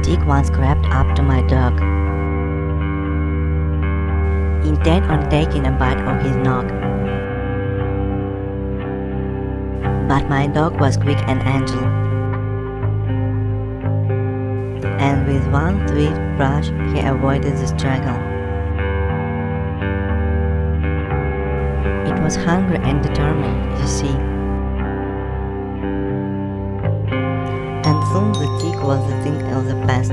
tick once crept up to my dog, intent on taking a bite of his nog. But my dog was quick and agile, and with one swift brush he avoided the struggle. It was hungry and determined, you see. And soon the tick was a thing of the past.